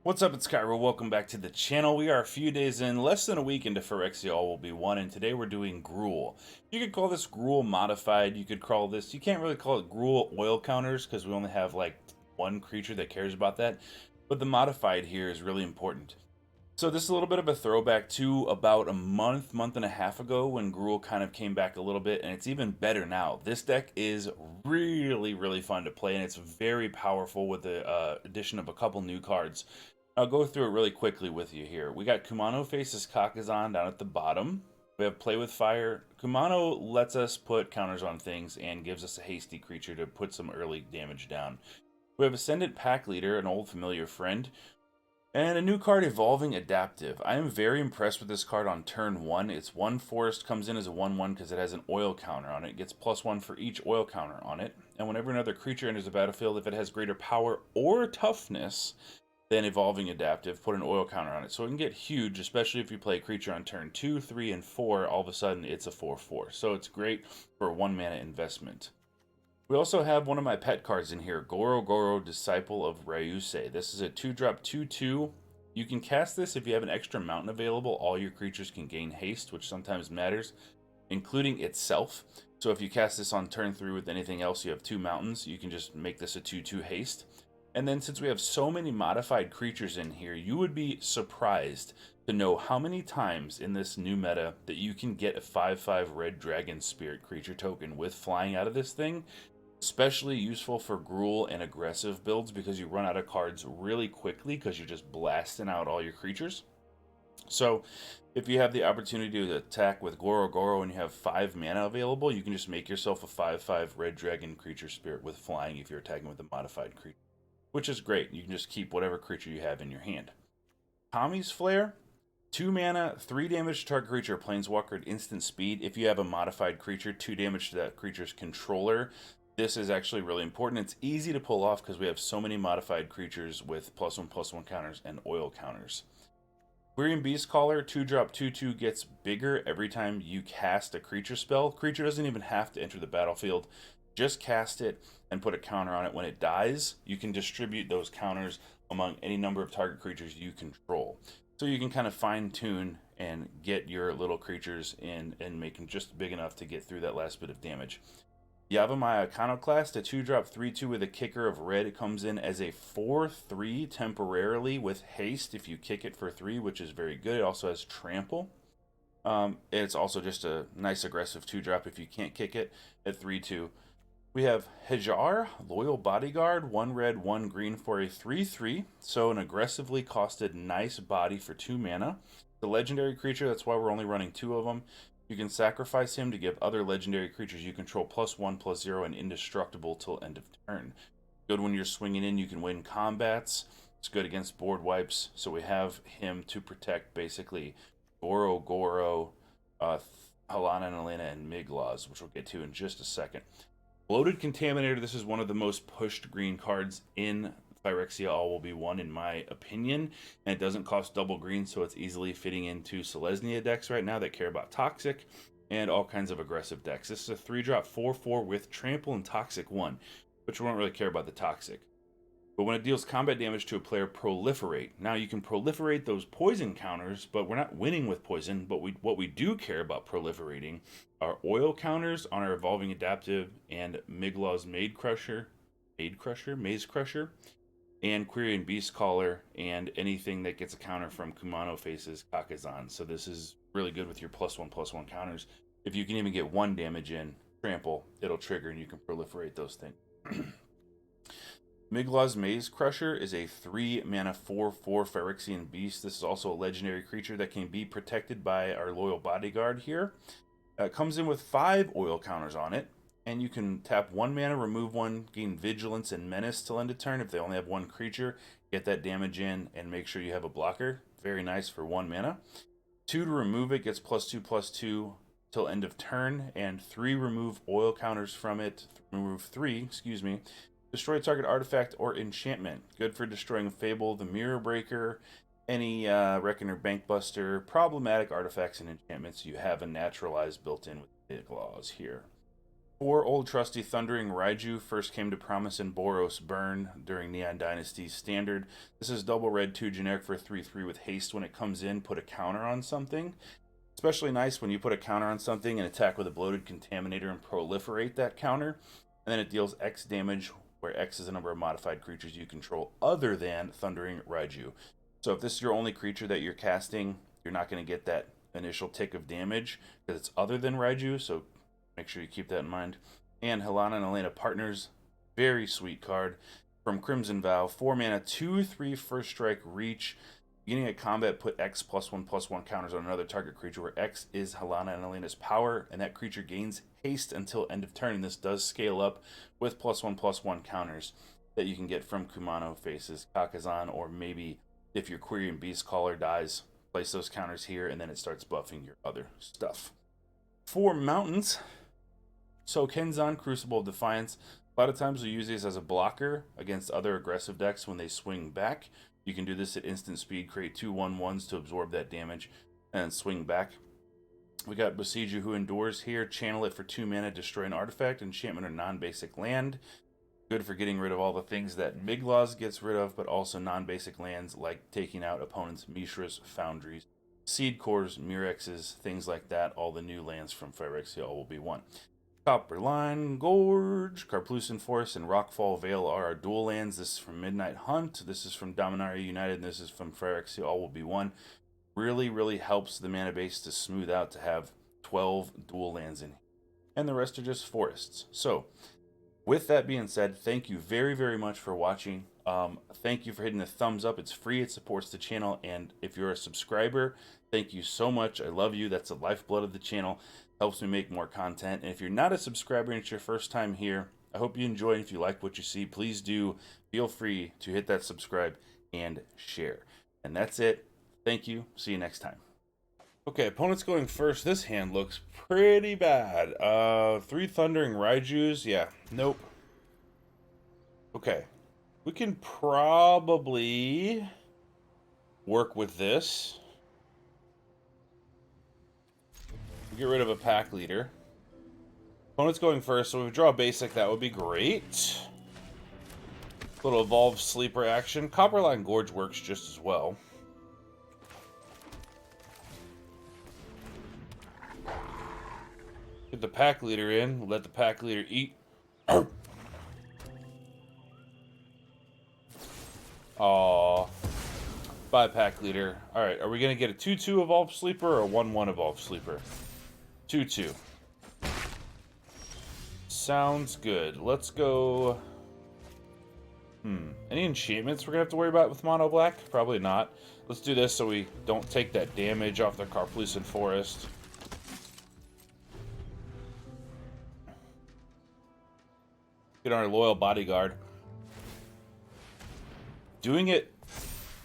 What's up, it's Cairo. Welcome back to the channel. We are a few days in, less than a week into Phyrexia All Will Be One, and today we're doing Gruul. You could call this Gruul Modified, you could call this, you can't really call it Gruul Oil Counters because we only have like one creature that cares about that, but the Modified here is really important. So this is a little bit of a throwback to about a month and a half ago when Gruul kind of came back a little bit, and it's even better now. This deck is really fun to play, and it's very powerful with the addition of a couple new cards. I'll go through it really quickly with you here. We got Kumano faces Kakazan down at the bottom. We have Play with Fire. Kumano lets us put counters on things and gives us a hasty creature to put some early damage down. We have Ascendant Pack Leader, an old familiar friend. And a new card, Evolving Adaptive. I am very impressed with this card on turn 1. It's 1 forest, comes in as a 1/1 because it has an oil counter on it. It gets +1 for each oil counter on it. And whenever another creature enters the battlefield, if it has greater power or toughness, then Evolving Adaptive, put an oil counter on it. So it can get huge, especially if you play a creature on turn 2, 3, and 4. All of a sudden, it's a 4/4. So it's great for a 1 mana investment. We also have one of my pet cards in here, Goro Goro, Disciple of Ryusei. This is a 2-drop 2/2. You can cast this if you have an extra mountain available. All your creatures can gain haste, which sometimes matters, including itself. So if you cast this on turn 3 with anything else, you have 2 mountains, you can just make this a 2/2 haste. And then since we have so many modified creatures in here, you would be surprised to know how many times in this new meta that you can get a 5/5 red dragon spirit creature token with flying out of this thing. Especially useful for Gruul and aggressive builds because you run out of cards really quickly because you're just blasting out all your creatures. So if you have the opportunity to attack with Goro Goro and you have 5 mana available, you can just make yourself a 5/5 red dragon creature spirit with flying if you're attacking with a modified creature, which is great. You can just keep whatever creature you have in your hand. Tommy's Flare, 2 mana, 3 damage to target creature, planeswalker at instant speed. If you have a modified creature, 2 damage to that creature's controller. This is actually really important. It's easy to pull off because we have so many modified creatures with +1/+1 counters and oil counters. Quirion Beastcaller, 2-drop 2/2 gets bigger every time you cast a creature spell. Creature doesn't even have to enter the battlefield. Just cast it and put a counter on it. When it dies, you can distribute those counters among any number of target creatures you control. So you can kind of fine tune and get your little creatures in and make them just big enough to get through that last bit of damage. Yavimaya Iconoclast, a 2-drop 3/2 with a kicker of red. It comes in as a 4/3 temporarily with haste if you kick it for 3, which is very good. It also has trample. It's also just a nice aggressive 2-drop if you can't kick it at 3/2. We have Hajar, Loyal Bodyguard, 1 red, 1 green for a 3/3. So an aggressively costed nice body for 2 mana. The legendary creature, that's why we're only running 2 of them. You can sacrifice him to give other legendary creatures you control +1/+0 and indestructible till end of turn. Good when you're swinging in, you can win combats. It's good against board wipes. So we have him to protect basically Goro Goro, Halana and Elena, and Migloz, which we'll get to in just a second. Bloated Contaminator, this is one of the most pushed green cards in Phyrexia All Will Be One, in my opinion, and it doesn't cost double green, so it's easily fitting into Selesnya decks right now that care about Toxic and all kinds of aggressive decks. This is a 3-drop 4/4 with Trample and Toxic 1, which we don't really care about the Toxic. But when it deals combat damage to a player, proliferate. Now you can proliferate those poison counters, but we're not winning with poison. But what we do care about proliferating are oil counters on our Evolving Adaptive and Migloz Maze Crusher, and Quirion Beastcaller, and anything that gets a counter from Kumano faces Kakazan. So this is really good with your +1/+1 counters. If you can even get 1 damage in, trample, it'll trigger and you can proliferate those things. Migloz Maze Crusher is a 3 mana 4/4 Phyrexian beast. This is also a legendary creature that can be protected by our Loyal Bodyguard here. It comes in with 5 oil counters on it, and you can tap 1 mana, remove 1, gain Vigilance and Menace till end of turn. If they only have 1 creature, get that damage in and make sure you have a blocker. Very nice for 1 mana. 2 to remove it, gets +2/+2 till end of turn, and 3 remove oil counters from it. Remove 3, excuse me. Destroy target artifact or enchantment. Good for destroying Fable, the Mirror Breaker, any Reckoner Bankbuster, problematic artifacts and enchantments. You have a naturalized built in with Migloz here. 4 old trusty Thundering Raiju first came to promise in Boros Burn during Neon Dynasty's Standard. This is double red 2 generic for 3/3 with haste. When it comes in, put a counter on something. Especially nice when you put a counter on something and attack with a Bloated Contaminator and proliferate that counter. And then it deals X damage, where X is the number of modified creatures you control other than Thundering Raiju. So if this is your only creature that you're casting, you're not going to get that initial tick of damage because it's other than Raiju, so make sure you keep that in mind. And Halana and Elena Partners, very sweet card. From Crimson Vow, 4 mana, 2/3 first strike reach. Beginning of combat, put X +1/+1 counters on another target creature where X is Halana and Elena's power, and that creature gains haste until end of turn. And this does scale up with +1/+1 counters that you can get from Kumano Faces, Kakazan, or maybe if your Quirion Beastcaller dies, place those counters here, and then it starts buffing your other stuff. For mountains, so Kenzan, Crucible of Defiance. A lot of times we use these as a blocker against other aggressive decks when they swing back. You can do this at instant speed, create 2/1/1s to absorb that damage, and then swing back. We got Besieger Who Endures here. Channel it for 2 mana, destroy an artifact, enchantment, or non-basic land. Good for getting rid of all the things that Migloz gets rid of, but also non-basic lands like taking out opponents' Mishras, Foundries, Seed Cores, Mirexes, things like that. All the new lands from Phyrexia all will be one. Copperline Gorge, Karplusan Forest, and Rockfall Vale are our dual lands. This is from Midnight Hunt. This is from Dominaria United. And this is from Phyrexia. All will be one. Really, really helps the mana base to smooth out to have 12 dual lands in here. And the rest are just forests. So, with that being said, thank you very, very much for watching. Thank you for hitting the thumbs up. It's free. It supports the channel. And if you're a subscriber, thank you so much. I love you. That's the lifeblood of the channel. Helps me make more content. And if you're not a subscriber and it's your first time here, I hope you enjoy. And if you like what you see, please do feel free to hit that subscribe and share. And that's it. Thank you. See you next time. Okay, opponent's going first. This hand looks pretty bad. 3 Thundering Raijus. Yeah, nope. Okay. We can probably work with this. Get rid of a pack leader. Opponent's going first, so if we draw a basic, that would be great. Little evolved sleeper action. Copperline Gorge works just as well. Get the pack leader in. Let the pack leader eat. Aww. Bye, pack leader. Alright, are we going to get a 2/2 evolved sleeper or a 1/1 evolved sleeper? 2/2. Sounds good. Let's go. Any enchantments we're gonna have to worry about with mono black? Probably not. Let's do this so we don't take that damage off the Karplusan Forest. Get our loyal bodyguard. Doing it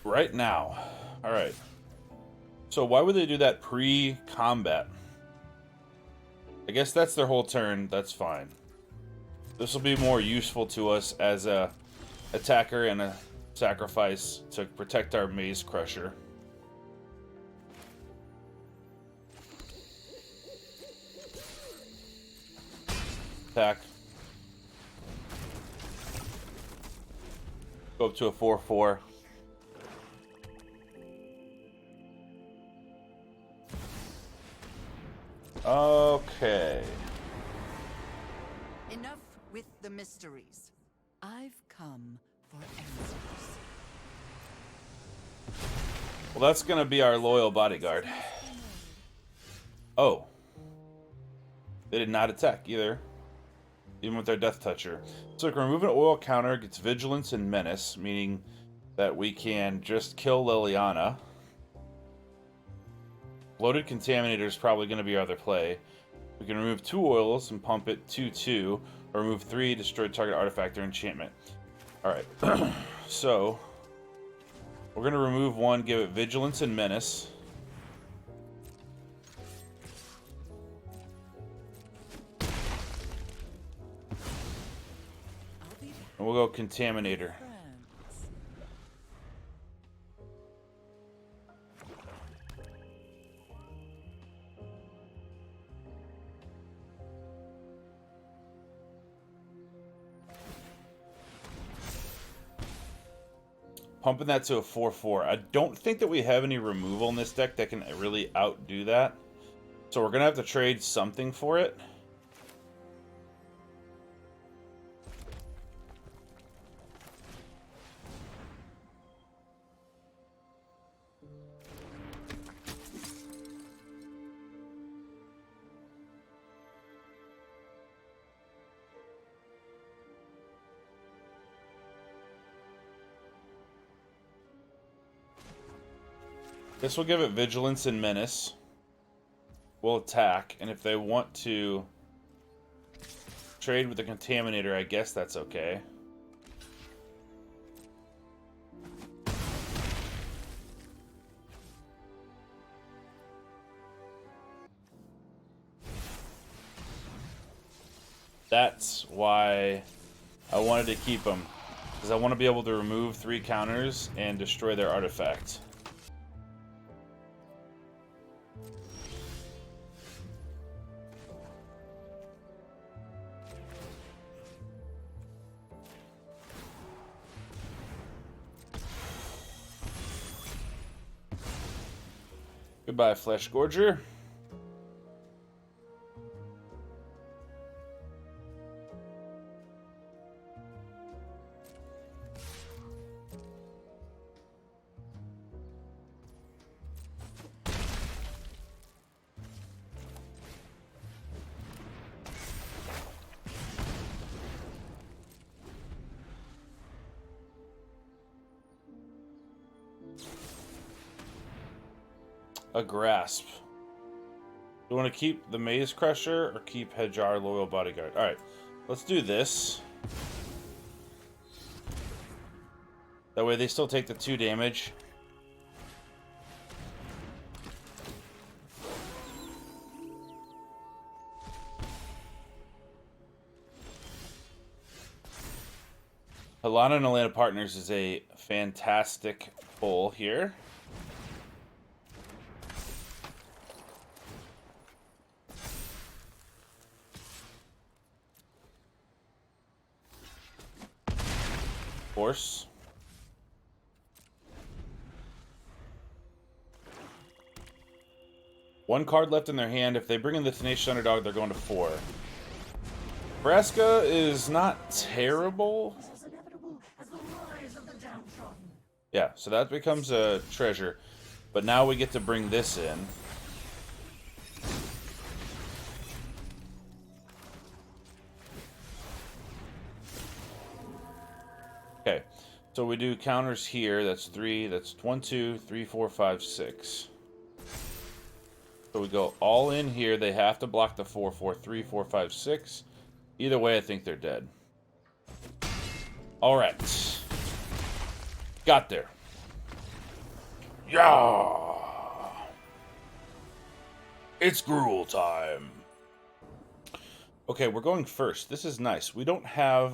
right now. Alright. So why would they do that pre-combat? I guess that's their whole turn. That's fine. This will be more useful to us as a attacker and a sacrifice to protect our Maze Crusher. Attack. Go up to a 4/4. Okay. Enough with the mysteries. I've come for answers. Well, that's gonna be our loyal bodyguard. Oh. They did not attack either. Even with their Death Toucher. So we can remove an oil counter, gets Vigilance and Menace, meaning that we can just kill Liliana. Bloated Contaminator is probably going to be our other play. We can remove 2 oils and pump it 2/2, or remove 3, destroy target artifact or enchantment. Alright, so we're going to remove 1, give it Vigilance and Menace. And we'll go Contaminator. Pumping that to a 4/4. I don't think that we have any removal in this deck that can really outdo that. So we're going to have to trade something for it. This will give it Vigilance and Menace. We'll attack, and if they want to trade with the Contaminator, I guess that's okay. That's why I wanted to keep them, because I want to be able to remove 3 counters and destroy their artifact. Goodbye, Flesh Gorger. A Grasp. Do you want to keep the Maze Crusher or keep Hedjar Loyal Bodyguard? Alright, let's do this. That way they still take the 2 damage. Halana and Elena Partners is a fantastic pull here. Force. One card left in their hand. If they bring in the Tenacious Underdog, they're going to 4. Vraska is not terrible. Yeah, so that becomes a treasure. But now we get to bring this in. Okay, so we do counters here. That's 3. That's 1, 2, 3, 4, 5, 6. So we go all in here. They have to block the 4, 4, 3, 4, 5, 6. Either way, I think they're dead. All right. Got there. Yeah. It's Gruul time. Okay, we're going first. This is nice. We don't have,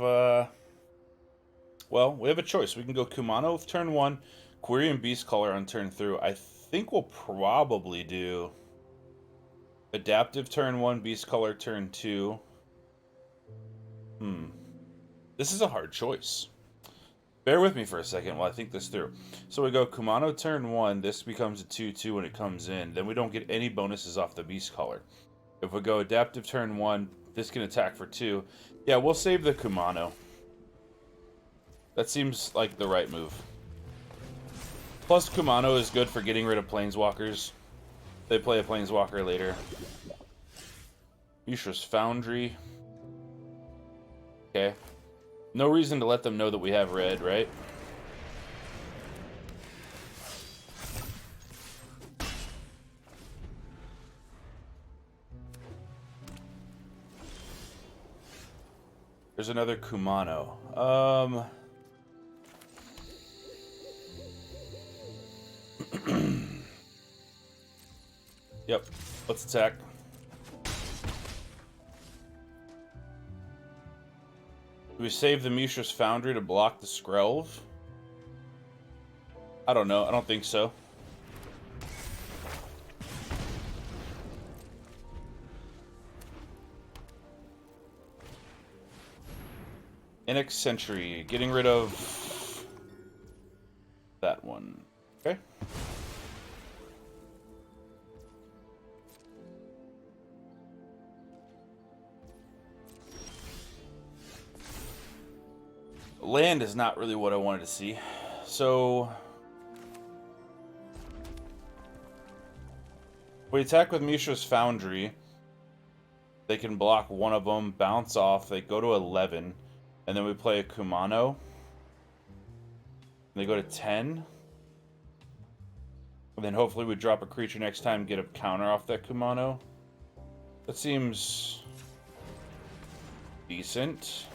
well, we have a choice. We can go Kumano turn 1, Quirion Beastcaller on turn 3. I think we'll probably do Adaptive turn 1, Beastcaller turn 2. This is a hard choice. Bear with me for a second while I think this through. So we go Kumano turn 1. This becomes a 2/2 when it comes in. Then we don't get any bonuses off the Beastcaller. If we go Adaptive turn 1, this can attack for 2. Yeah, we'll save the Kumano. That seems like the right move. Plus, Kumano is good for getting rid of Planeswalkers. They play a Planeswalker later. Mishra's Foundry. Okay. No reason to let them know that we have red, right? There's another Kumano. Yep. Let's attack. Do we save the Mishra's Foundry to block the Skrelv? I don't know. I don't think so. Inex Sentry. Getting rid of... Okay. Land is not really what I wanted to see. So we attack with Mishra's Foundry. They can block one of them, bounce off, they go to 11, and then we play a Kumano. They go to 10. And then hopefully we drop a creature next time, get a counter off that Kumano. That seems decent.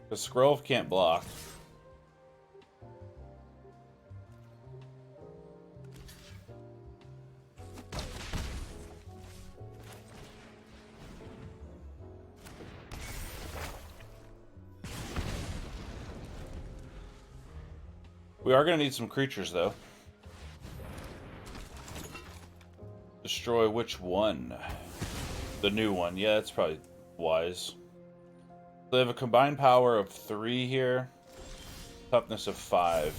The Scroll can't block. We are going to need some creatures, though. Destroy which one? The new one. Yeah, that's probably wise. They have a combined power of 3 here. Toughness of 5.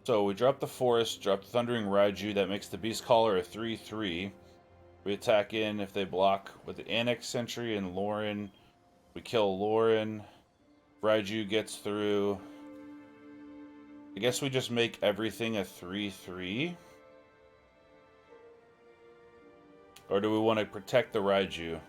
So we drop the Forest, drop the Thundering Raiju. That makes the Beast Caller a 3/3. We attack in if they block with the Annex Sentry and Lauren. We kill Lauren. Raiju gets through. I guess we just make everything a 3/3. Or do we want to protect the Raiju?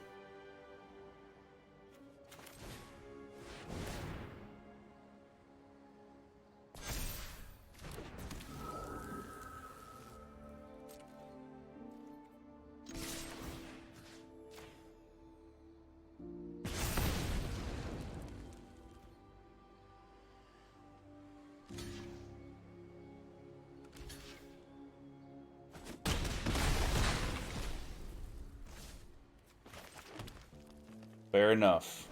Fair enough.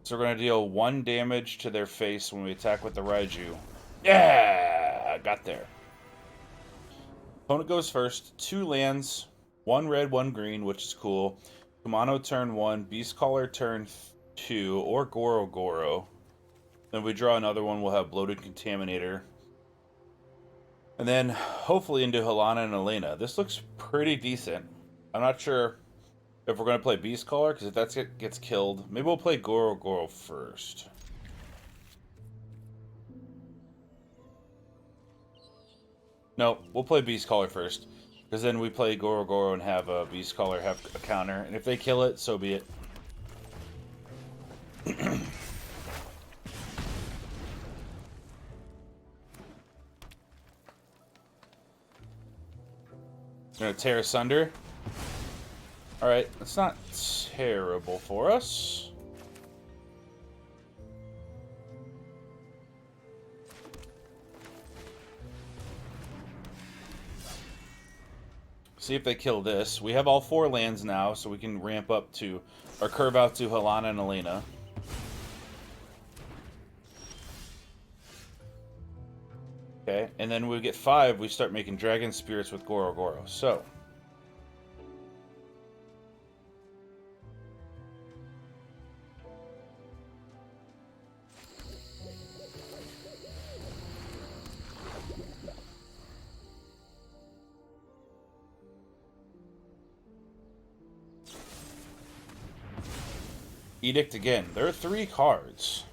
So we're going to deal 1 damage to their face when we attack with the Raiju. Yeah! Got there. Opponent goes first. 2 lands. 1 red, 1 green, which is cool. Kumano turn 1. Beast Caller turn 2. Or Goro Goro. Then if we draw another one, we'll have Bloated Contaminator. And then hopefully into Halana and Elena. This looks pretty decent. I'm not sure if we're going to play Beast Caller, because if that gets killed, maybe we'll play Goro Goro first. No, we'll play Beast Caller first, because then we play Goro Goro and have a Beast Caller have a counter, and if they kill it, so be it. Gonna tear asunder. Alright, that's not terrible for us. See if they kill this. We have all 4 lands now, so we can ramp up to, or curve out to Halana and Elena. Okay, and then we get 5, we start making Dragon Spirits with Goro Goro. So Edict again. There are 3 cards.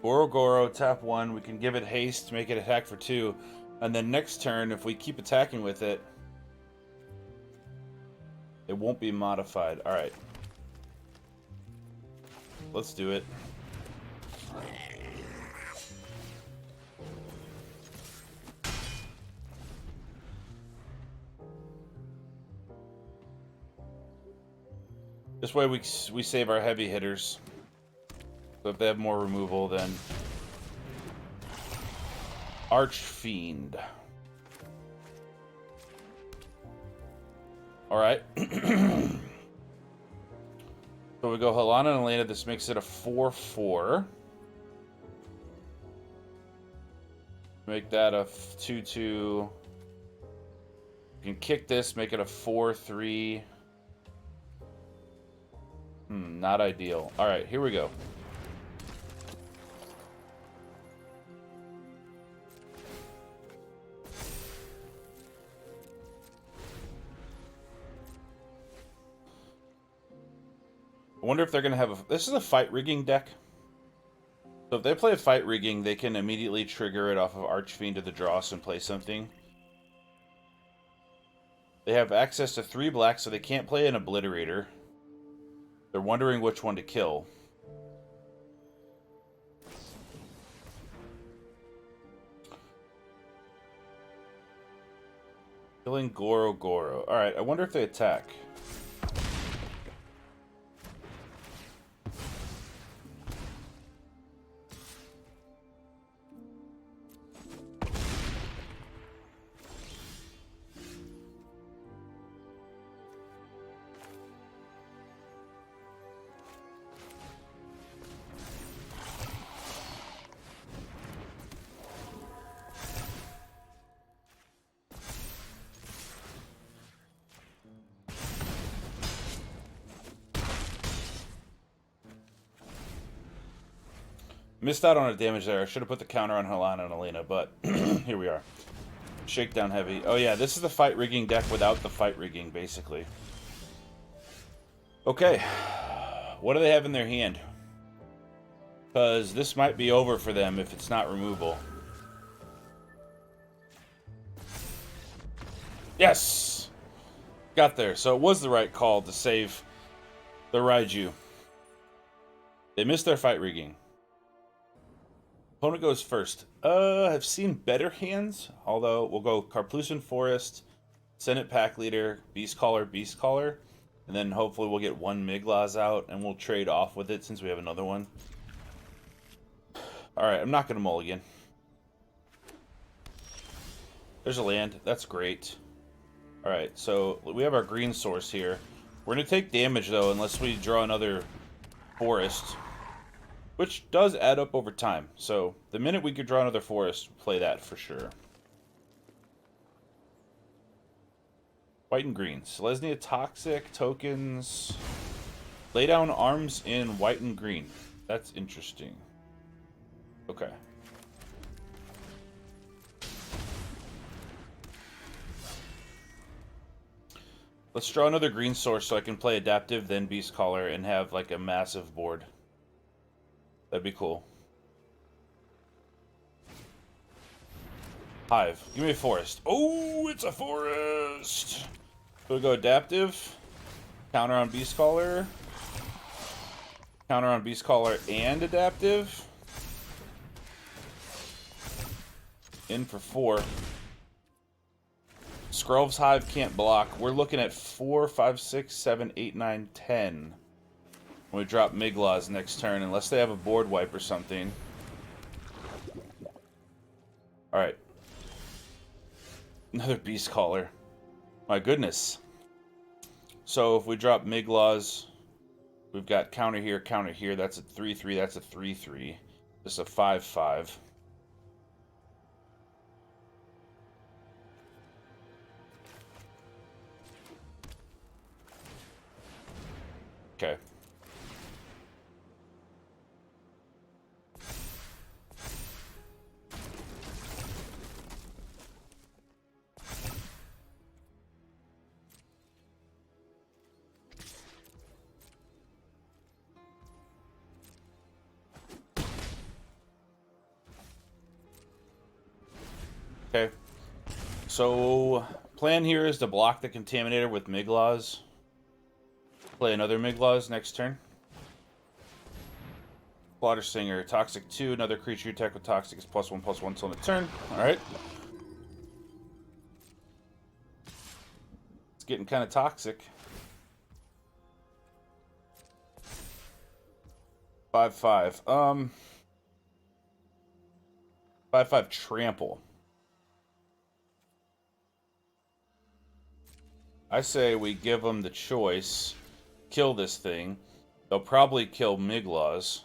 Goro Goro, tap 1. We can give it haste, make it attack for 2. And then next turn, if we keep attacking with it, it won't be modified. Alright. Let's do it. This way we save our heavy hitters. So if they have more removal, then Archfiend. Alright. So we go Halana and Elena. This makes it a 4/4. Make that a 2/2. You can kick this, make it a 4/3. Not ideal. All right, here we go. I wonder if they're going to have a... This is a fight rigging deck. So if they play a fight rigging, they can immediately trigger it off of Archfiend to the Dross and play something. They have access to 3 black, so they can't play an Obliterator. They're wondering which one to kill. Killing Goro Goro. Alright, I wonder if they attack. Missed out on a damage there. I should have put the counter on Halana and Elena, but here we are. Shakedown heavy. Oh yeah, this is the fight rigging deck without the fight rigging, basically. Okay. What do they have in their hand? Because this might be over for them if it's not removal. Yes! Got there. So it was the right call to save the Raiju. They missed their fight rigging. Opponent goes first. I've seen better hands, although we'll go Karplusan Forest, Senate Pack Leader, Beast Caller, and then hopefully we'll get one Migloz out, and we'll trade off with it since we have another one. Alright, I'm not going to mulligan. There's a land. That's great. Alright, so we have our green source here. We're going to take damage, though, unless we draw another forest. Which does add up over time. So, the minute we could draw another forest, we'll play that for sure. White and green. Selesnya Toxic, tokens. Lay down arms in white and green. That's interesting. Okay. Let's draw another green source so I can play Adaptive, then Beast Caller, and have like a massive board. That'd be cool. Hive. Give me a forest. Oh, it's a forest! So we go Adaptive. Counter on Beast Caller. Counter on Beast Caller and Adaptive. In for 4. Skrull's Hive can't block. We're looking at 4, 5, 6, 7, 8, 9, 10. When we drop Migloz next turn, unless they have a board wipe or something. Alright. Another Beast Caller. My goodness. So if we drop Migloz, we've got counter here, that's a 3/3, that's a 3/3. This is a 5/5. Okay. Okay. So, plan here is to block the Contaminator with Migloz. Play another Migloz next turn. Slaughter Singer, Toxic 2, another creature you attack with Toxic is +1/+1 till end of turn. Alright. It's getting kind of toxic. 5/5. 5/5 Trample. I say we give them the choice, kill this thing, They'll probably kill Migloz.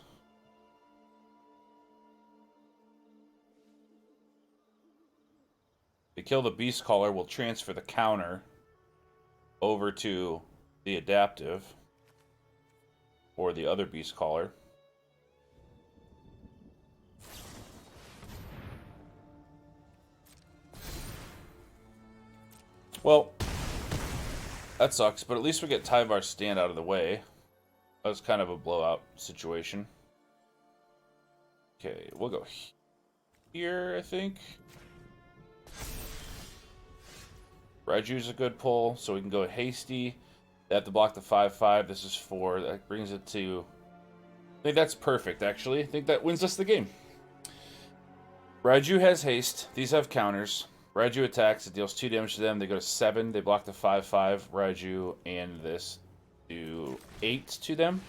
They kill the Beast Caller, we'll transfer the counter over to the adaptive. Or the other Beast Caller. Well, that sucks, but at least we get Tyvar's stand out of the way. That was kind of a blowout situation. Okay, we'll go here, I think. Raiju's a good pull, so we can go hasty. They have to block the 5/5. This is 4. That brings it to... I think that's perfect, actually. I think that wins us the game. Raiju has haste. These have counters. Raiju attacks. It deals 2 damage to them. They go to 7. They block the 5/5. Raiju and this do 8 to them.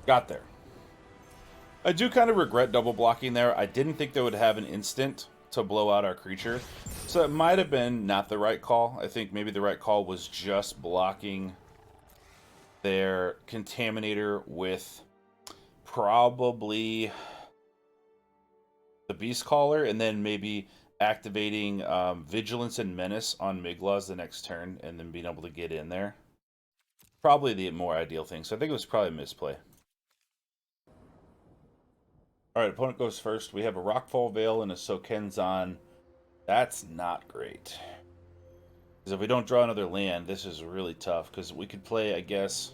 Got there. I do kind of regret double blocking there. I didn't think they would have an instant to blow out our creature. So it might have been not the right call. I think maybe the right call was just blocking their Contaminator with probably the Beast Caller, and then maybe activating Vigilance and Menace on Migloz the next turn, and then being able to get in there. Probably the more ideal thing. So I think it was probably a misplay. Alright, opponent goes first. We have a Rockfall Veil and a Sokenzan. That's not great. Because if we don't draw another land, this is really tough. Because we could play, I guess,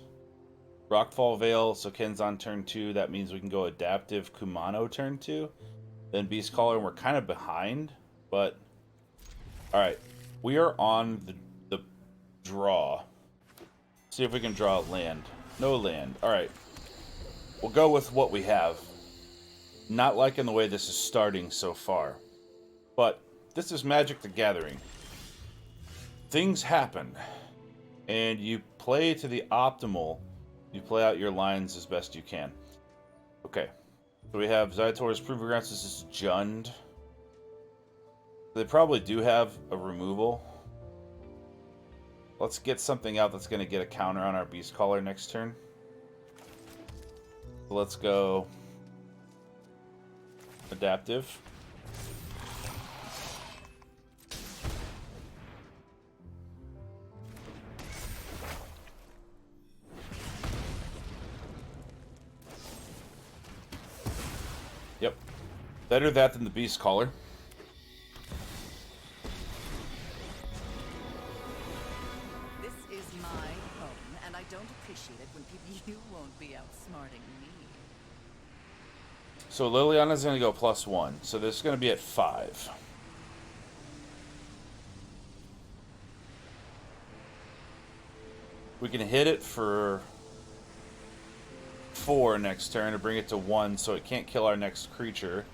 Rockfall Veil, Sokenzan turn 2. That means we can go Adaptive Kumano turn 2. Then Beast Caller, and we're kind of behind. But, alright. We are on the draw. See if we can draw a land. No land. Alright. We'll go with what we have. Not liking the way this is starting so far. But this is Magic the Gathering. Things happen. And you play to the optimal. You play out your lines as best you can. Okay. So we have Zaitor's Proving Grounds. This is Jund. They probably do have a removal. Let's get something out that's going to get a counter on our Beast Caller next turn. So let's go Adaptive. Yep. Better that than the Beast Caller. This is my home, and I don't appreciate it when people you won't be outsmarting me. So Liliana's going to go +1. So this is going to be at 5. We can hit it for 4 next turn to bring it to 1 so it can't kill our next creature.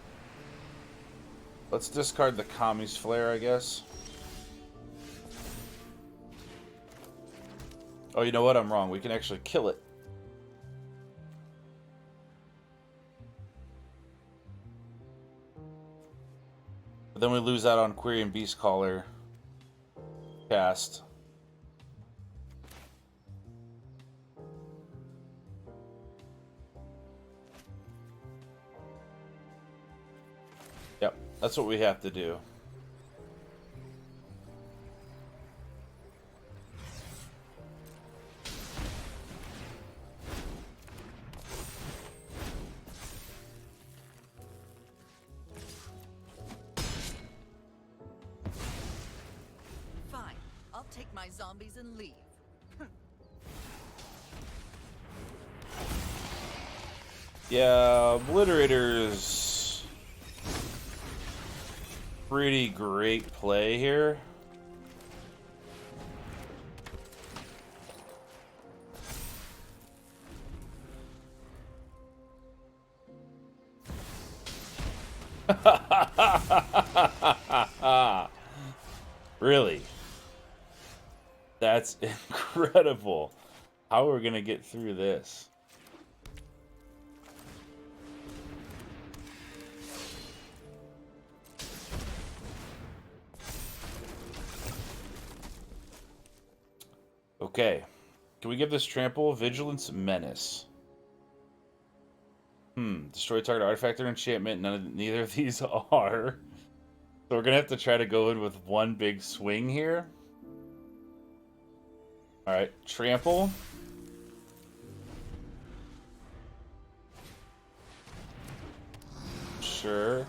Let's discard the Kami's Flare, I guess. Oh, you know what? I'm wrong. We can actually kill it. But then we lose out on Quirion Beast Caller cast. Yep, that's what we have to do. Fine, I'll take my zombies and leave. Yeah, Obliterator's pretty great play here. Really? That's incredible. How are we going to get through this? Okay. Can we give this Trample, Vigilance, Menace? Destroy target artifact or enchantment. Neither of these are. So we're gonna have to try to go in with one big swing here. Alright, Trample. Sure.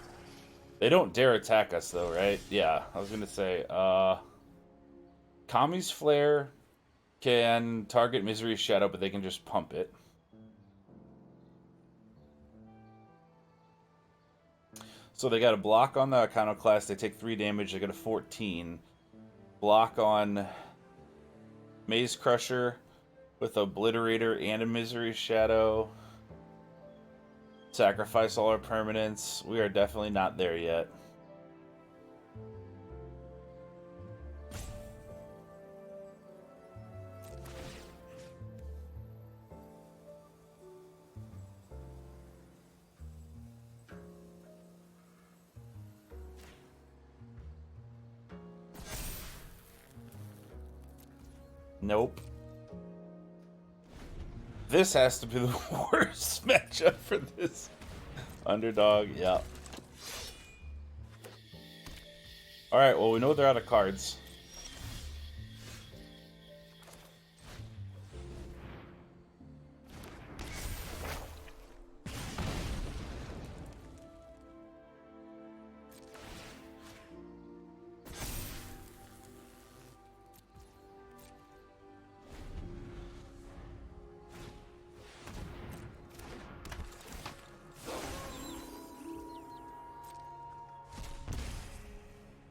They don't dare attack us though, right? Yeah, I was gonna say, Kami's Flare can target Misery Shadow, but they can just pump it. So they got a block on the Iconoclast, they take 3 damage, they get a 14. Block on Maze Crusher with Obliterator and a Misery Shadow. Sacrifice all our permanents. We are definitely not there yet. Nope. This has to be the worst matchup for this underdog. Yeah. Alright, well, we know they're out of cards.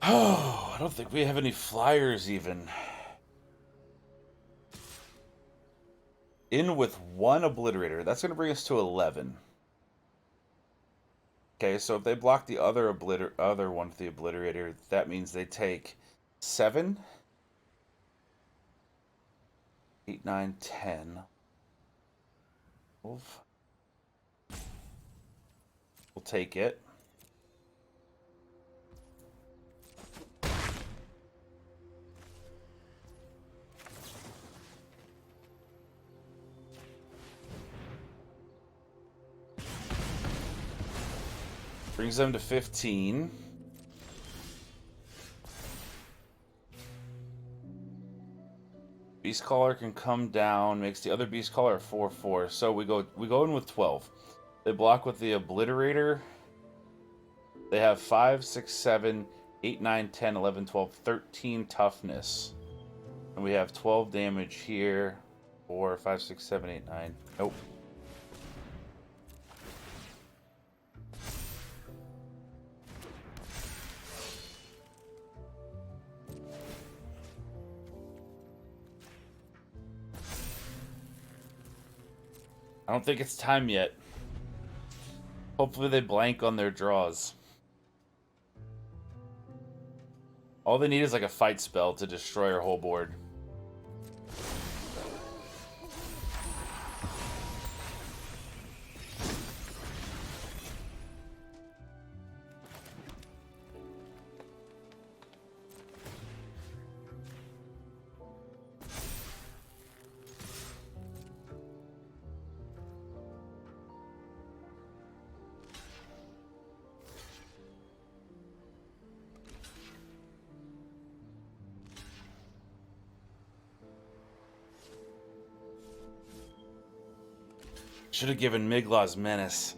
Oh, I don't think we have any flyers even. In with 1 Obliterator. That's going to bring us to 11. Okay, so if they block the other one with the Obliterator, that means they take 7, 8, 9, 10, 12. We'll take it. Brings them to 15. Beast Caller can come down, makes the other Beast Caller a 4/4. So we go in with 12. They block with the Obliterator. They have 5, 6, 7, 8, 9, 10, 11, 12, 13 toughness. And we have 12 damage here. 4, 5, 6, 7, 8, 9. Nope. I don't think it's time yet. Hopefully they blank on their draws. All they need is like a fight spell to destroy our whole board. Should have given Migloz Menace.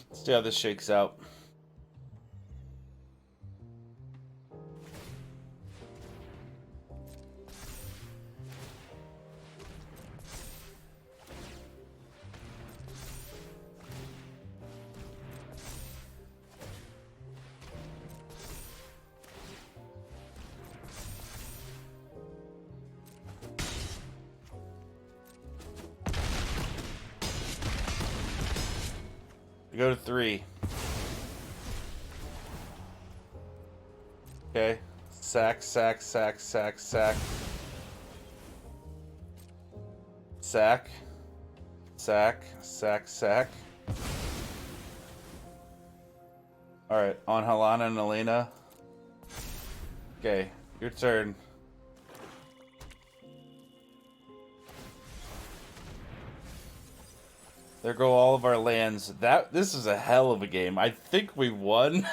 Let's see how this shakes out. Go to 3. Okay. Sack, sack, sack, sack, sack. Sack. Sack, sack, sack. Alright, on Halana and Elena. Okay, your turn. There go all of our lands. This is a hell of a game. I think we won.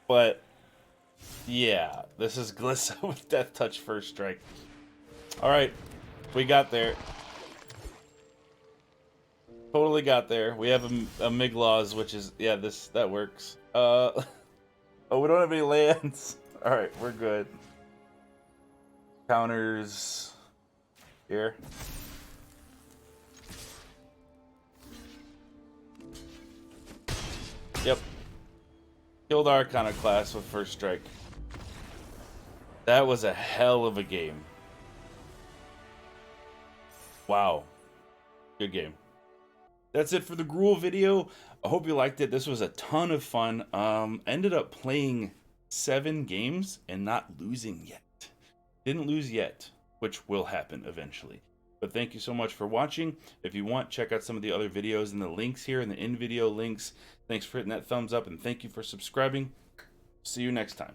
But yeah, this is Glissa with Death Touch first strike. Alright, we got there. Totally got there. We have a Migloz, which is, yeah, that works. Oh, we don't have any lands. Alright, we're good. Counters here. Yep. Killed our Iconoclast with first strike. That was a hell of a game. Wow. Good game. That's it for the Gruul video. I hope you liked it. This was a ton of fun. Ended up playing 7 games and not losing yet. Didn't lose yet, which will happen eventually. But thank you so much for watching. If you want, check out some of the other videos in the links here, in the in-video links. Thanks for hitting that thumbs up, and thank you for subscribing. See you next time.